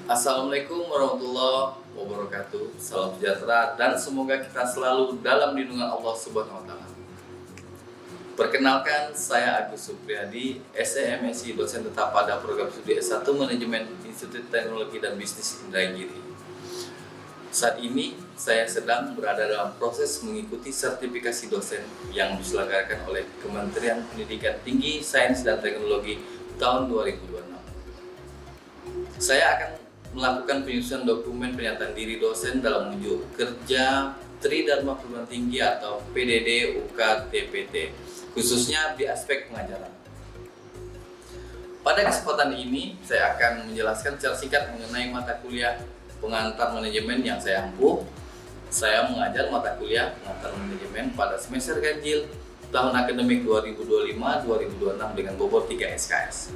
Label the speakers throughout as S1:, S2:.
S1: Assalamualaikum warahmatullahi wabarakatuh. Salam sejahtera dan semoga kita selalu dalam lindungan Allah Subhanahu wa taala. Perkenalkan, saya Agus Supriyadi, SEMSI, dosen tetap pada program studi S1 Manajemen Institut Teknologi dan Bisnis Indragiri. Saat ini saya sedang berada dalam proses mengikuti sertifikasi dosen yang diselenggarakan oleh Kementerian Pendidikan Tinggi, Sains dan Teknologi tahun 2026. Saya akan melakukan penyusunan dokumen pernyataan diri dosen dalam unjuk kerja Tridharma Perguruan Tinggi atau PDD UKT-PT, khususnya di aspek pengajaran. Pada kesempatan ini, saya akan menjelaskan secara singkat mengenai mata kuliah pengantar manajemen yang saya ampuh. Saya mengajar mata kuliah pengantar manajemen pada semester ganjil tahun akademik 2025-2026 dengan bobot 3 SKS.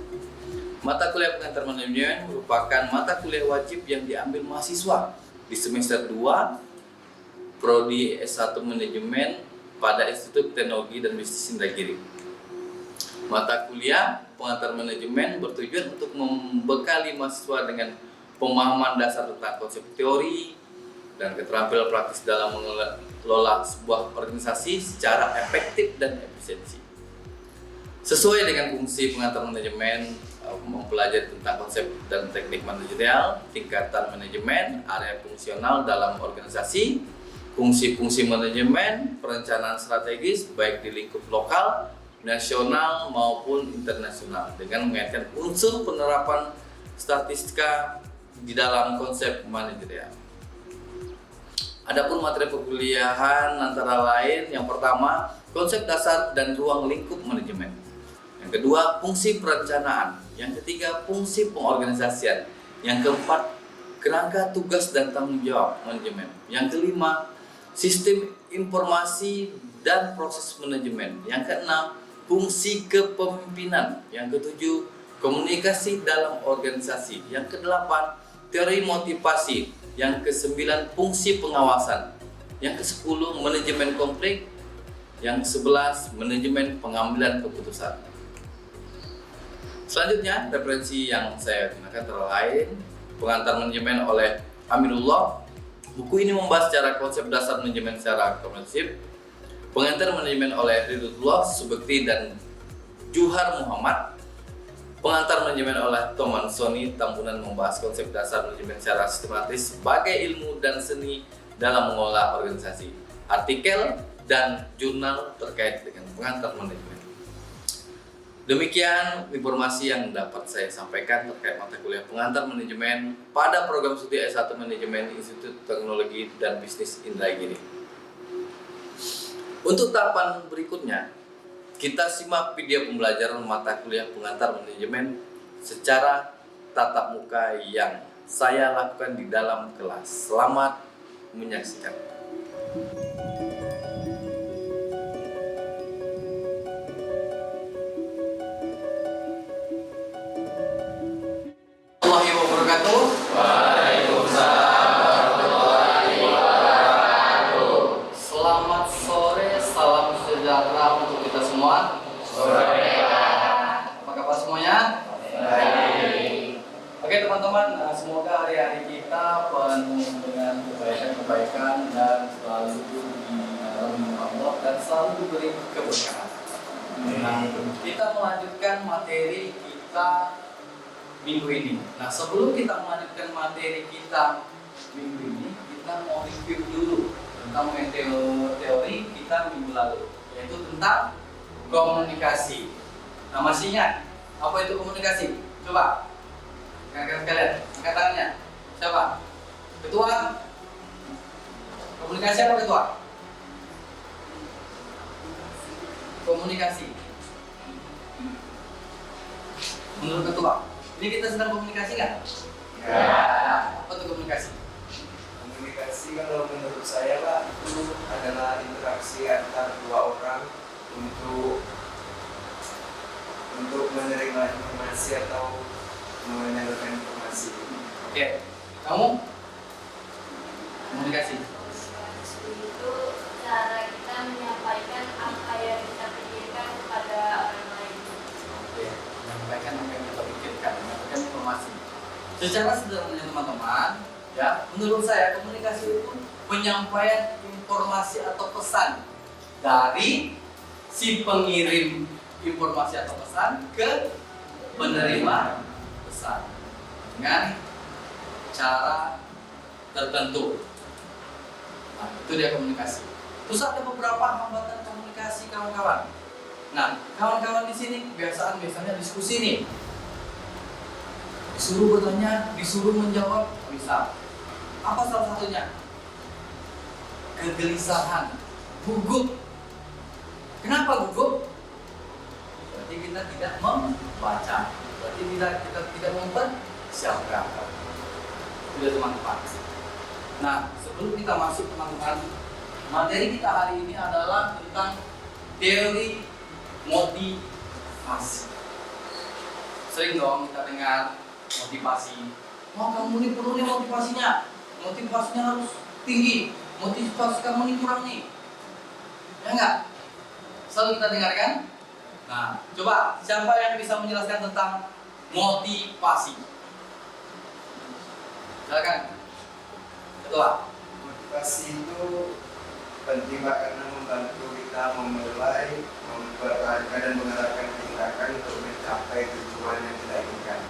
S1: Mata kuliah pengantar manajemen merupakan mata kuliah wajib yang diambil mahasiswa di semester 2 Prodi S1 Manajemen pada Institut Teknologi dan Bisnis Indragiri. Mata kuliah pengantar manajemen bertujuan untuk membekali mahasiswa dengan pemahaman dasar tentang konsep teori dan keterampilan praktis dalam mengelola sebuah organisasi secara efektif dan efisiensi. Sesuai dengan fungsi pengantar manajemen, mempelajari tentang konsep dan teknik manajerial, tingkatan manajemen, area fungsional dalam organisasi, fungsi-fungsi manajemen, perencanaan strategis baik di lingkup lokal, nasional maupun internasional dengan mengaitkan unsur penerapan statistika di dalam konsep manajerial. Adapun materi perkuliahan antara lain, yang pertama, konsep dasar dan ruang lingkup manajemen. Yang kedua, fungsi perencanaan. Yang ketiga, fungsi pengorganisasian. Yang keempat, kerangka tugas dan tanggung jawab manajemen. Yang kelima, sistem informasi dan proses manajemen. Yang keenam, fungsi kepemimpinan. Yang ketujuh, komunikasi dalam organisasi. Yang kedelapan, teori motivasi. Yang kesembilan, fungsi pengawasan. Yang kesepuluh, manajemen konflik. Yang kesebelas, manajemen pengambilan keputusan. Selanjutnya, referensi yang saya gunakan antara lain Pengantar Manajemen oleh Aminullah. Buku ini membahas secara konsep dasar manajemen secara komprehensif. Pengantar Manajemen oleh Ridullah Subekti dan Juhar Muhammad. Pengantar Manajemen oleh Toman Soni Tambunan membahas konsep dasar manajemen secara sistematis sebagai ilmu dan seni dalam mengelola organisasi. Artikel dan jurnal terkait dengan pengantar manajemen. Demikian informasi yang dapat saya sampaikan terkait mata kuliah pengantar manajemen pada program studi S1 Manajemen Institut Teknologi dan Bisnis Indragiri. Untuk tahapan berikutnya, kita simak video pembelajaran mata kuliah pengantar manajemen secara tatap muka yang saya lakukan di dalam kelas. Selamat menyaksikan. Selamat sore, salam sejahtera untuk kita semua. Sore. Apa kabar semuanya? Baik. Oke teman-teman, semoga hari-hari kita penuh dengan kebaikan-kebaikan dan selalu didalam Allah dan selalu diberi keberkahan. Nah, kita melanjutkan materi kita minggu ini. Nah, sebelum kita melanjutkan materi kita minggu ini, kita mau review dulu tentang teori kita minggu lalu, yaitu tentang komunikasi. Nah, masih ingat apa itu komunikasi? Coba rekan-rekan sekalian, angkat tangannya. Siapa? Ketua? Komunikasi apa ketua? Komunikasi. Menurut ketua, ini kita sedang komunikasi nggak? Ya. Apa itu komunikasi?
S2: Komunikasi kalau menurut saya Pak itu adalah interaksi antar dua orang untuk menerima informasi atau menyalurkan informasi.
S1: Oke, kamu komunikasi?
S3: Itu cara kita menyampaikan apa yang kita pikirkan kepada orang lain.
S1: Oke, menyampaikan apa yang kita pikirkan, menyampaikan informasi. Secara sederhananya teman-teman, ya, menurut saya komunikasi itu penyampaian informasi atau pesan dari si pengirim informasi atau pesan ke penerima pesan dengan cara tertentu. Nah, itu dia komunikasi. Terus ada beberapa hambatan komunikasi kawan-kawan. Nah, kawan-kawan di sini biasanya diskusi nih. Disuruh bertanya, disuruh menjawab, bisa. Apa salah satunya? Kegelisahan, gugup. Kenapa gugup? Berarti kita tidak membaca, berarti kita tidak mempersiapkan. Itu ya teman-teman. Nah, sebelum kita masuk teman-teman, materi kita hari ini adalah tentang teori motivasi. Sering dong kita dengar motivasi. Wah, kamu ini perlu nih motivasinya. Motivasinya harus tinggi. Motivasi kamu ini kurang nih. Ya enggak? Selalu kita dengarkan. Nah, coba siapa yang bisa menjelaskan tentang motivasi? Silakan. Ketua.
S2: Motivasi itu penting Pak karena membantu kita memulai, mempertahankan dan mengarahkan tindakan untuk mencapai tujuan yang kita inginkan.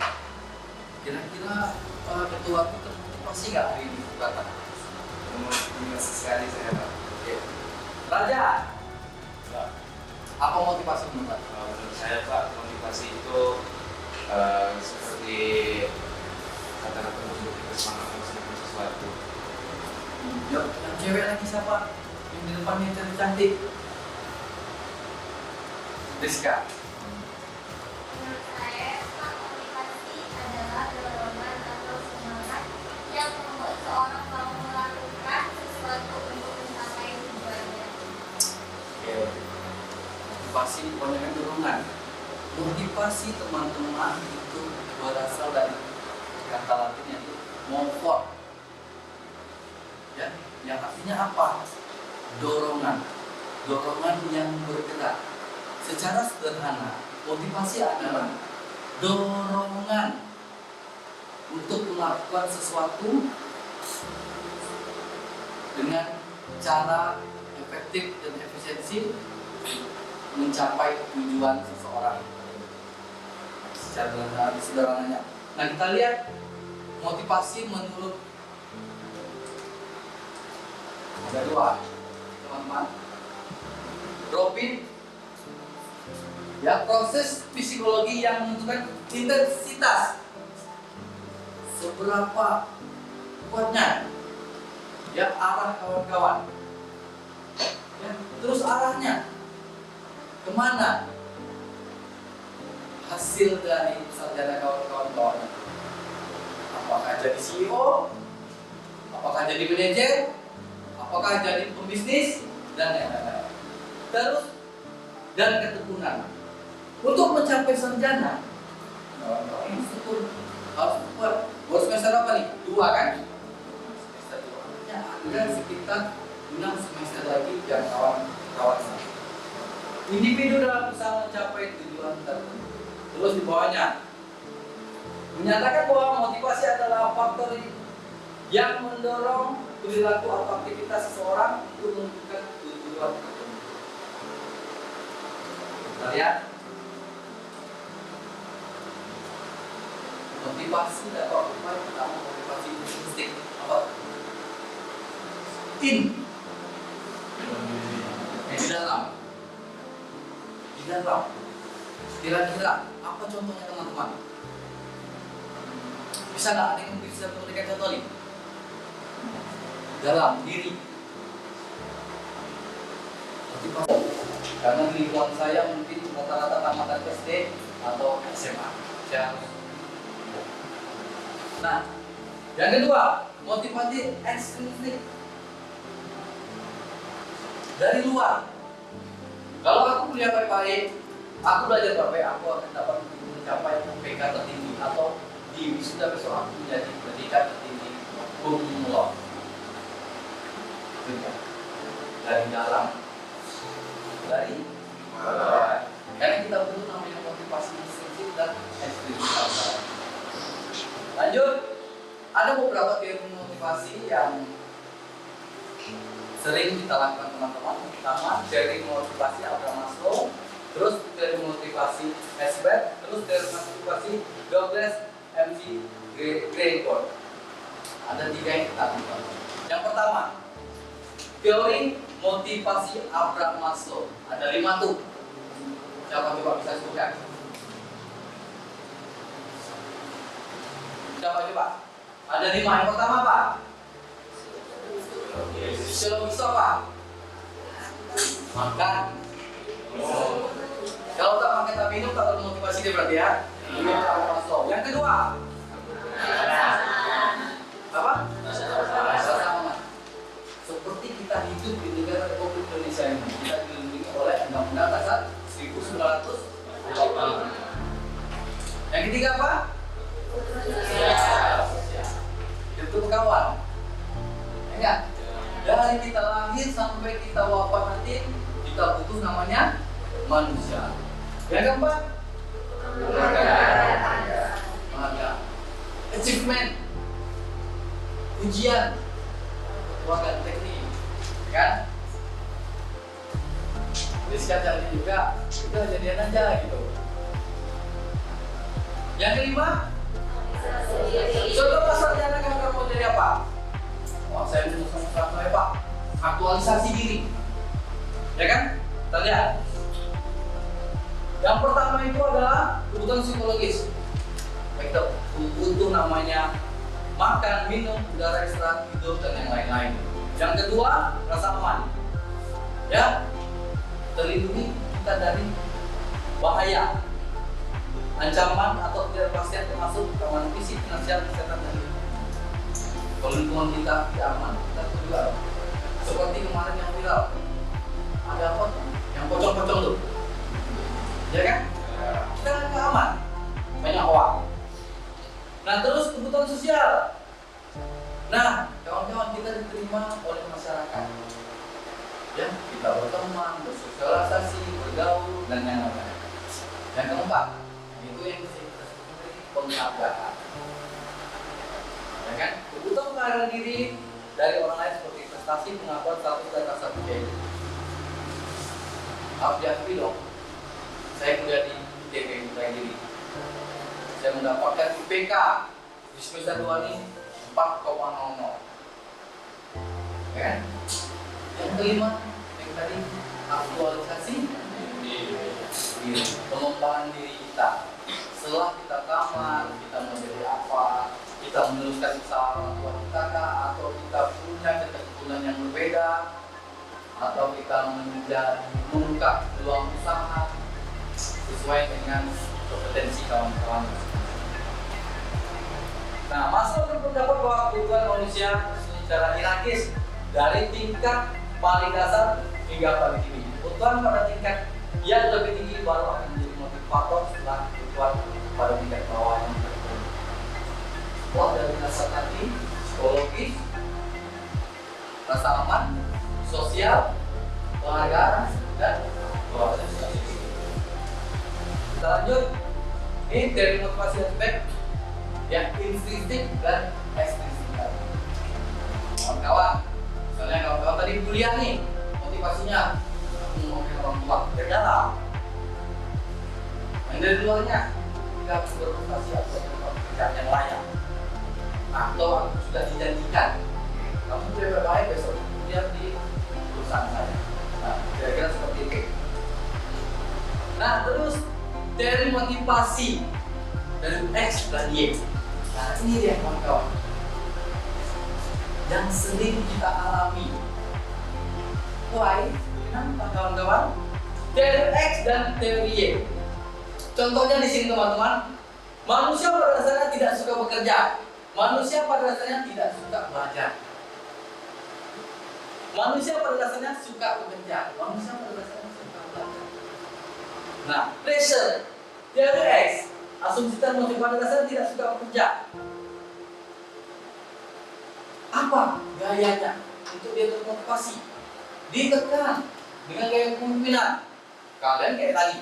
S1: Kira-kira ketua itu termotivasi nggak hari ini? Bapak?
S2: Motivasi sekali saya Pak.
S1: Oke. Raja. Apa motivasi menurut Bapak?
S4: Menurut saya Pak, motivasi itu seperti kata-kata untuk kita semangat melakukan sesuatu.
S1: Yuk, yang cewek lagi siapa? Yang di depannya cantik. Rizka.
S3: Menurut saya, motivasi adalah dorongan atau semangat yang membuat seorang mau melakukan sesuatu untuk mencapai tujuannya.
S1: Oke. Motivasi pokoknya kan dorongan. Motivasi teman-teman itu berasal dari kata Latin yaitu movor. Ya, yang artinya apa? Dorongan. Dorongan yang bergerak. Secara sederhana, motivasi adalah dorongan untuk melakukan sesuatu dengan cara efektif dan efisiensi mencapai tujuan seseorang. Secara sederhananya. Nah, kita lihat motivasi menurut ada dua teman-teman. Robin, ya, proses psikologi yang menentukan intensitas seberapa kuatnya ya arah kawan-kawan, ya, terus arahnya kemana hasil dari sarjana kawan-kawan, apakah jadi CEO, apakah jadi manajer, apakah jadi pembisnis, dan lain-lain. Terus dan ketekunan untuk mencapai sarjana, kawan-kawan harus kuat. Buat semester apa nih? 2 kan? Semester 2. Ya, ada sekitar 6 semester lagi yang kawan-kawan. Individu dalam usaha mencapai tujuan tertentu. Terus di bawahnya menyatakan bahwa motivasi adalah faktor yang mendorong perilaku atau aktivitas seseorang untuk menentukan tujuan tertentu. Kita lihat motivasi dan apa pertama motivasi insting apa? Di dalam. Kira-kira apa contohnya teman-teman? Bisa nggak ada yang bisa memberikan contoh nih? Dalam diri. Motivasi. Karena di lingkungan saya mungkin rata-rata tamatan SD atau SMA. Nah, yang kedua, motivasi ekstrinsik dari luar. Kalau aku kuliah baik-baik, aku belajar baik-baik, aku akan dapat mencapai PK tertinggi atau di wisuda besok aku menjadi pendidikan tertinggi kumlot. Dari dalam, dari luar. Karena kita perlu namanya motivasi ekstrinsik dan ekstrinsik. Lanjut. ada beberapa teori motivasi yang sering kita lakukan teman-teman. Pertama, teori motivasi Abraham Maslow, terus teori motivasi Herzberg, terus teori motivasi Douglas MC Greenberg. Ada 3 yang kita lakukan. Yang pertama, teori motivasi Abraham Maslow. Ada 5 tuh. Siapa coba bisa sebutkan? Siapa coba? Ada 5. Yang pertama apa? Fisiologis apa? Makan. Kalau tak makan tak minum tak termotivasi dia berarti ya. Ini Abraham Maslow. Yang kedua? Apa? Rasa aman. Seperti kita hidup di negara Republik Indonesia ini, kita dilindungi oleh Undang-Undang Dasar 1945. Yang ketiga apa? Itu kawan. Enggak. Dari kita lahir sampai kita wafat nanti, kita butuh namanya manusia. Yang keempat? Keluarga. Achievement. Ujian. Keluarga teknik. Kan? Jadi caranya juga kita jadian aja gitu. Yang kelima? Contoh sarjana kamu mau jadi apa? Wah, saya mau sama saya Pak. Aktualisasi diri. Ya kan? Kita lihat. Yang pertama itu adalah kebutuhan psikologis. Kita butuh namanya makan, minum, udara, istirahat, tidur, dan yang lain-lain. Yang kedua, rasa aman. Ya, terlindungi kita dari bahaya, ancaman atau ketidakpastian termasuk keamanan fisik, finansial, kesehatan, dan hidup. Kalau lingkungan kita tidak aman, kita juga seperti kemarin yang viral. Ada apa? Yang pocong-pocong tuh, ya kan? Kita nggak aman, banyak hoax. Nah, terus kebutuhan sosial. Nah, kawan-kawan, kita diterima oleh masyarakat. Ya, kita berteman, bersosialisasi, bergaul, dan yang lain-lain. Yang keempat, itu yang bisa kita sebut penghargaan. Ya kan? Kebutuhan penghargaan diri dari orang lain seperti prestasi, pengakuan, status, dan rasa percaya diri. Harus diakui dong. Saya kuliah di ITB Percaya Diri. Saya mendapatkan IPK di semester 2 ini 4,00. Ya kan? Yang kelima, yang tadi aktualisasi diri, pengembangan diri kita. Setelah kita tamat, kita mau jadi apa? Kita meneruskan usaha orang tua kita kah? Atau kita punya ketekunan yang berbeda? Atau kita membuka peluang usaha sesuai dengan kompetensi kawan-kawan. Nah, Maslow berpendapat bahwa kebutuhan manusia secara hierarkis dari tingkat paling dasar hingga paling tinggi. Kebutuhan pada tingkat yang lebih tinggi baru akan menjadi motivator setelah kebutuhan pada tingkat bawah yang tertentu. Setelah dari dasar tadi, psikologis, rasa aman, sosial, penghargaan, dan proses. Kita lanjut. Ini dari motivasi aspek yang intrinsik dan ekstrinsik. Kawan-kawan, misalnya kawan-kawan tadi kuliah nih, motivasinya aku mau ke orang tua, kerjalah. Yang dari luarnya, kita harus berprestasi atau pekerjaan yang layak. Atau aku sudah dijanjikan, kamu lebih baik besok kuliah di perusahaan saya. Nah, kira-kira seperti itu. Nah, terus dari motivasi dari X dan Y. Nah, ini dia kawan-kawan yang sering kita alami. Why? Kenapa kawan-kawan? Teori X dan teori Y. Contohnya di sini teman-teman, manusia pada dasarnya tidak suka bekerja. Manusia pada dasarnya tidak suka belajar. Manusia pada dasarnya suka bekerja. Manusia pada dasarnya suka belajar. Nah, pressure, teori X, asumsi dan motif pada dasarnya tidak suka bekerja. Apa gayanya untuk dia termotivasi? Ditekan dengan gaya kepemimpinan. Kalian kayak tadi,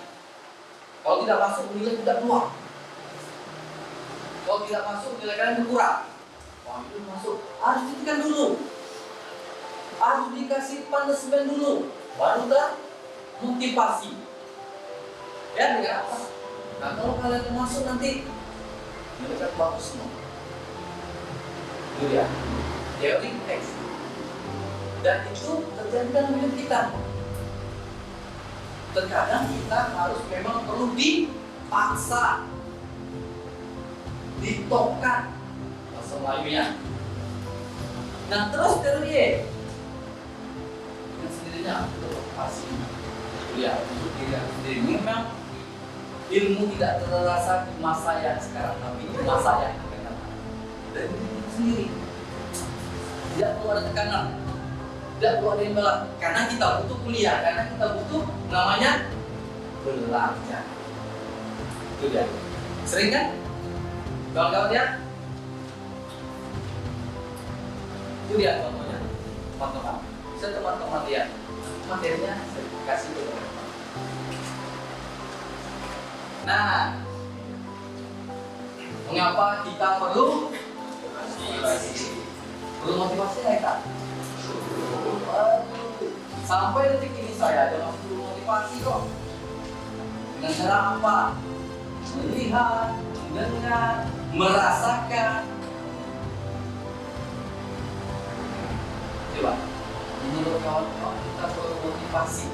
S1: kalau tidak masuk nilai tidak keluar. Kalau tidak masuk nilai kalian berkurang. Wah, awal itu masuk harus ditekan dulu, harus dikasih punishment dulu, baru termotivasi. Ya dengan apa? Nah kalau kalian masuk nanti mereka bagus semua. Itu ya, teori teks. Dan itu terjadi dalam hidup kita. Terkadang kita harus memang perlu dipaksa, ditokan bahasa Melayunya. Nah terus teori dengan sendirinya pasti ya untuk diri sendiri. Memang ilmu tidak terasa di masa yang sekarang, tapi di masa yang akan datang. Dari diri sendiri tidak perlu ada tekanan, tidak perlu ada imbalan, karena kita butuh kuliah, karena kita butuh namanya belajar. Itu dia. Sering kan kawan-kawan ya? Itu dia contohnya, teman-teman. Bisa teman-teman lihat materinya saya kasih ke teman-teman. Nah, mengapa kita perlu motivasi? Perlu motivasi ya kak? Sampai detik ini saya ada perlu motivasi kok. Dengan cara apa? Melihat, mendengar, merasakan. Coba, menurut kawan-kawan kita perlu motivasi.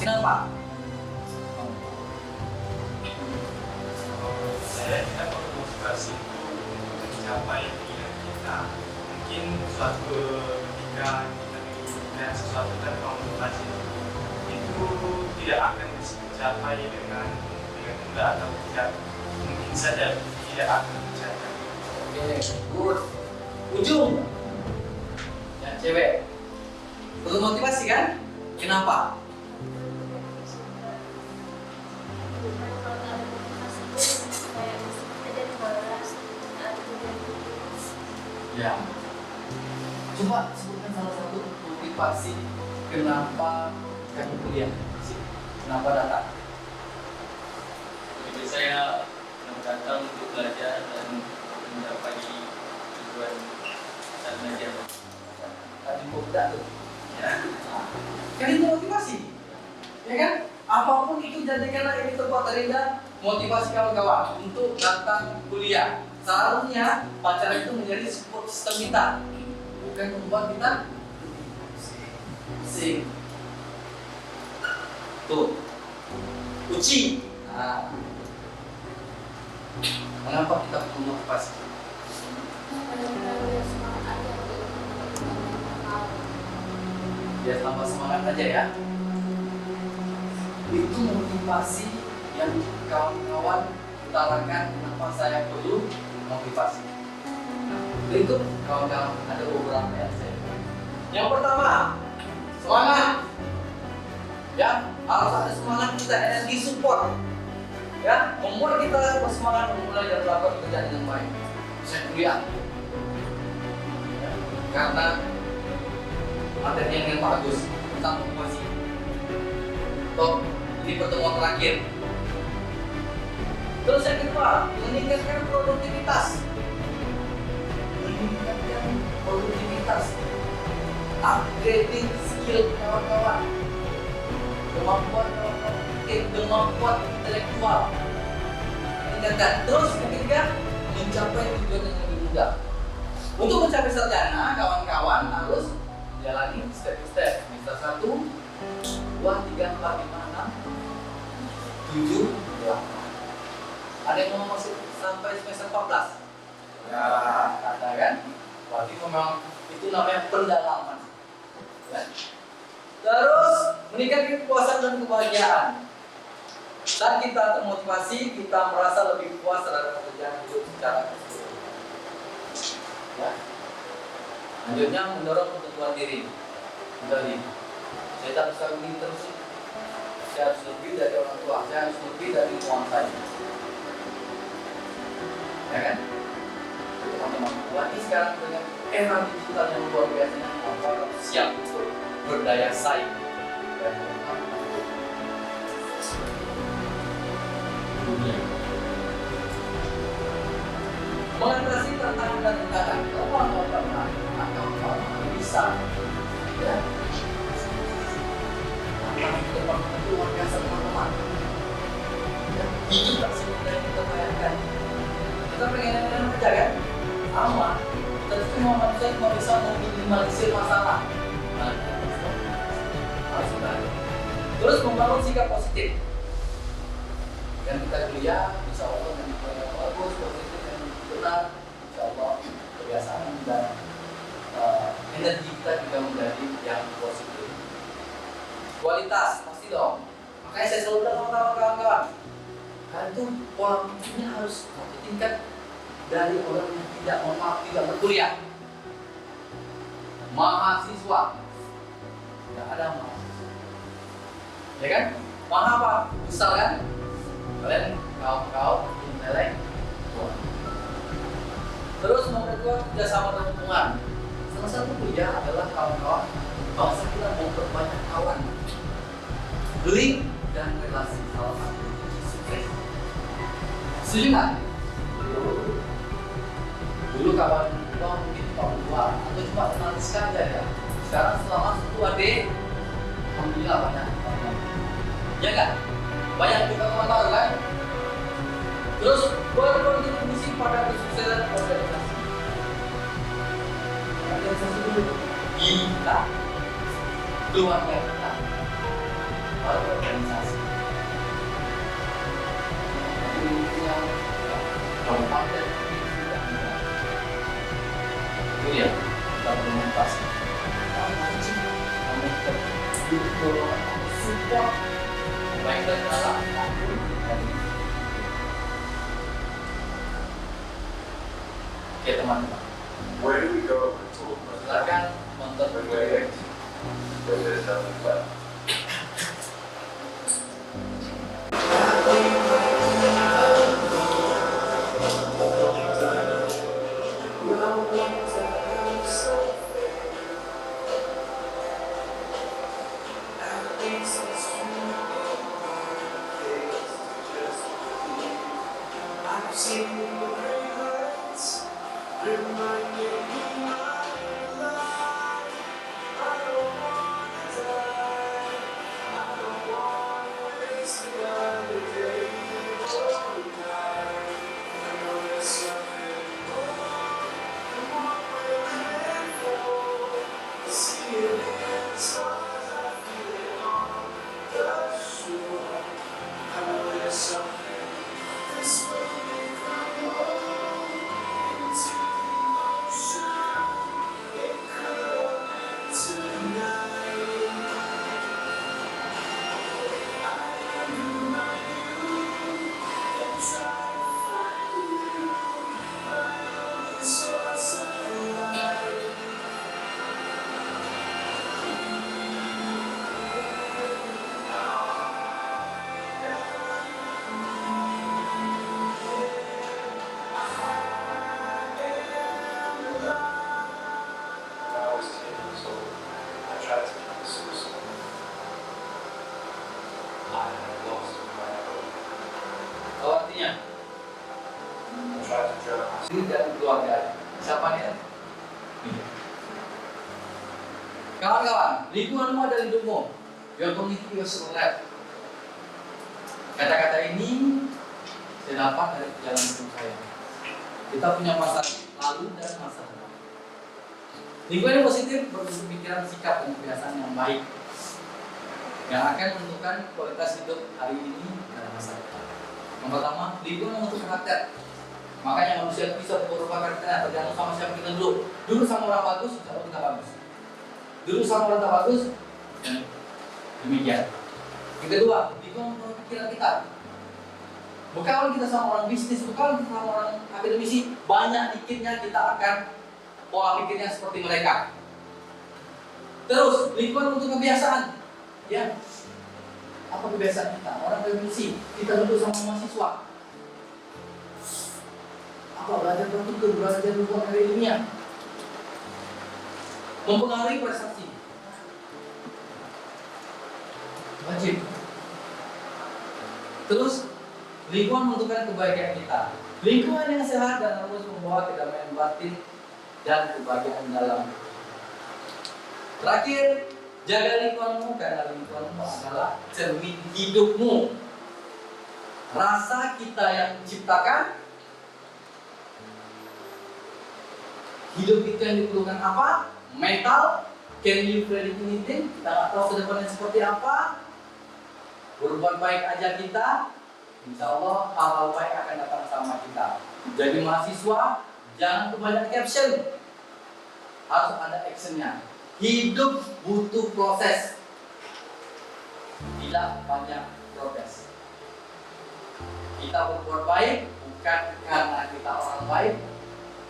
S1: Kenapa?
S5: Saya kita perlu motivasi itu untuk mencapai pilihan kita. Mungkin suatu ketika kita menginginkan sesuatu tanpa motivasi itu tidak akan bisa mencapai dengan mudah atau tidak, mungkin saja tidak akan mencapai.
S1: Oke, good. Ujung yang cewek perlu motivasi kan? Kenapa? Ya, coba sebutkan salah satu motivasi kenapa kamu kuliah, kenapa datang?
S6: Jadi saya datang untuk belajar dan mencapai tujuan dan belajar.
S1: Tadi tidak tuh, ya. Kan itu motivasi, ya kan? Apapun itu jadikanlah ini tempat terindah motivasi kawan-kawan untuk datang kuliah. Seharusnya pacaran itu menjadi support system kita, bukan membuat kita pusing. Tuh, uci. Nah, mengapa kita perlu motivasi? Biar tambah semangat aja ya. Itu motivasi yang kawan-kawan utarakan kenapa saya perlu motivasi. Berikut kawan-kawan ada beberapa yang saya. Yang pertama, semangat. Ya, harus ada semangat kita, energi support. Ya, membuat kita bersemangat memulai dan melakukan kerjaan dengan baik. Saya kuliah. Ya, karena materi yang bagus tentang motivasi. Toh, ini pertemuan terakhir. Terus yang kedua, meningkatkan produktivitas. Meningkatkan produktivitas. Upgrading skill kawan-kawan. Kemampuan kawan-kawan, kemampuan intelektual. Meningkatkan. Terus ketiga, mencapai tujuan yang lebih mudah. Untuk mencapai sarjana, kawan-kawan harus jalani step-step. Semester 1, 2, 3, 4, 5, 6, 7, 8. Ada yang mau masuk sampai semester 14? Ya, ada kan? Berarti memang itu namanya pendalaman. Ya. Terus meningkatkan kepuasan dan kebahagiaan. Saat kita termotivasi, kita merasa lebih puas terhadap pekerjaan hidup secara keseluruhan. Ya. Lanjutnya mendorong kebutuhan diri. Kembali, saya tak bisa begini terus. Saya harus lebih dari orang tua. Saya harus lebih dari uang saya. Ya kan? Teman-teman, lagi sekarang dengan era digital yang luar biasa, orang siap untuk berdaya saing. Dunia. Mengatasi tantangan dan rintangan. Kita semua manusia cuma bisa meminimalisir masalah. Harus berani. Terus membangun sikap positif. Yang kita kuliah, insya Allah yang bagus, positif yang benar, insya Allah kebiasaan dan energi kita juga menjadi yang positif. Kualitas pasti dong. Makanya saya selalu bilang sama kawan-kawan, kalian tuh pola pikirnya harus satu tingkat dari orang yang tidak berkuliah. Mahasiswa, tidak ada mahasiswa, ya kan? Maha apa? Besar kan? Kalian kaum intelektual. Terus nomor 2, kerjasama dan hubungan. Salah satu kuliah adalah kawan-kawan bangsa kita memperbanyak kawan, link dan relasi. Salah satu kunci sukses. Setuju nggak? Dulu kawan tua mungkin kawan tua atau cuma kenal sekali ya. Sekarang setelah masuk tua deh, alhamdulillah banyak kawan. Ya nggak? Banyak juga kawan kan? Terus berkontribusi pada kesuksesan organisasi. Organisasi dulu kita, keluarga kita, organisasi. Itu yang gampang dan tidak mudah. Itu ya, kita bermotivasi. Kami berdua support baik dari dalam maupun dari. Oke teman-teman.
S2: Where do we go with tool?
S1: Silakan menonton video. Diri dan keluarga. Siapa nih? Kawan-kawan, lingkunganmu adalah hidupmu. Your community your life. Kata-kata ini saya dapat dari perjalanan hidup saya. Kita punya masa lalu dan masa depan. Lingkungan yang positif berbentuk pikiran, sikap, dan kebiasaan yang baik yang akan menentukan kualitas hidup hari ini dan masa depan. Yang pertama, lingkungan membentuk karakter. Makanya manusia bisa berubah karakternya tergantung sama siapa kita dulu. Dulu sama orang bagus, kalau kita bagus. Dulu sama orang tak bagus, demikian. Yang kedua, lingkungan membentuk pikiran kita. Bukan kita sama orang bisnis, bukan kita sama orang akademisi, banyak dikitnya kita akan pola pikirnya seperti mereka. Terus, lingkungan untuk kebiasaan. Ya, apa kebiasaan kita? Orang akademisi, kita duduk sama mahasiswa. Apa belajar tertutup, belajar hubungan dari ilmiah, mempengaruhi prestasi. Wajib. Terus, lingkungan menentukan kebaikan kita. Lingkungan yang sehat dan harus membawa kedamaian batin dan kebahagiaan dalam. Terakhir, jaga lingkunganmu karena lingkunganmu adalah cermin hidupmu. Rasa kita yang menciptakan, Hidup itu yang diperlukan apa? Mental. Can you predict anything? Kita nggak tahu ke depannya seperti apa. Berbuat baik aja kita, insya Allah hal-hal baik akan datang sama kita. Jadi mahasiswa, jangan kebanyakan caption, harus ada actionnya. Hidup butuh proses, tidak banyak protes. Kita berbuat baik bukan karena kita orang baik,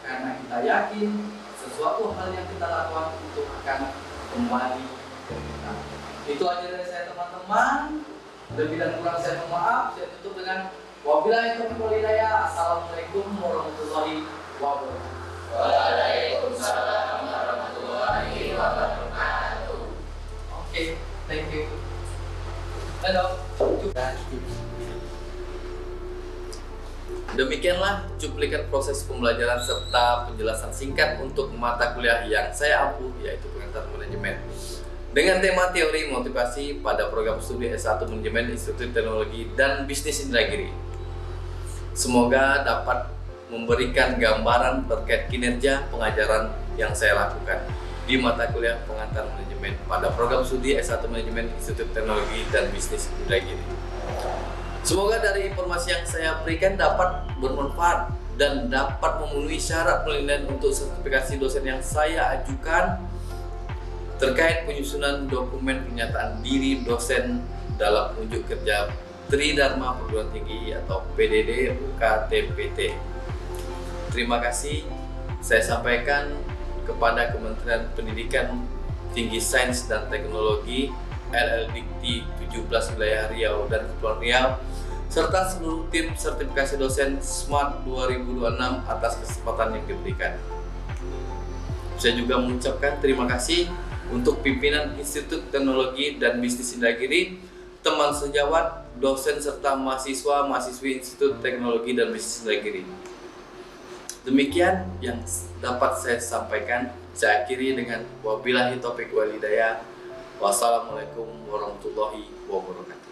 S1: karena kita yakin sesuatu hal yang kita lakukan itu akan kembali ke kita. Itu aja dari saya teman-teman. Lebih dan kurang saya mohon maaf. Saya tutup dengan wabillahi taufiq wal hidayah. Assalamualaikum warahmatullahi wabarakatuh.
S7: Waalaikumsalam warahmatullahi wabarakatuh.
S1: Oke, thank you. Halo. Demikianlah cuplikan proses pembelajaran serta penjelasan singkat untuk mata kuliah yang saya ampuh, yaitu pengantar manajemen. Dengan tema teori motivasi pada program studi S1 Manajemen Institut Teknologi dan Bisnis Indragiri. Semoga dapat memberikan gambaran terkait kinerja pengajaran yang saya lakukan di mata kuliah pengantar manajemen pada program studi S1 Manajemen Institut Teknologi dan Bisnis Indragiri. Semoga dari informasi yang saya berikan dapat bermanfaat dan dapat memenuhi syarat penilaian untuk sertifikasi dosen yang saya ajukan terkait penyusunan dokumen pernyataan diri dosen dalam unjuk kerja Tridharma Perguruan Tinggi atau PDD UKTPT. Terima kasih saya sampaikan kepada Kementerian Pendidikan Tinggi Sains dan Teknologi LLDikti 17 Wilayah Riau dan Kepulauan Riau serta seluruh tim sertifikasi dosen SMART 2026 atas kesempatan yang diberikan. Saya juga mengucapkan terima kasih untuk pimpinan Institut Teknologi dan Bisnis Indragiri, teman sejawat, dosen serta mahasiswa-mahasiswi Institut Teknologi dan Bisnis Indragiri. Demikian yang dapat saya sampaikan. Saya akhiri dengan wabillahi taufiq wal hidayah. Wassalamualaikum warahmatullahi wabarakatuh.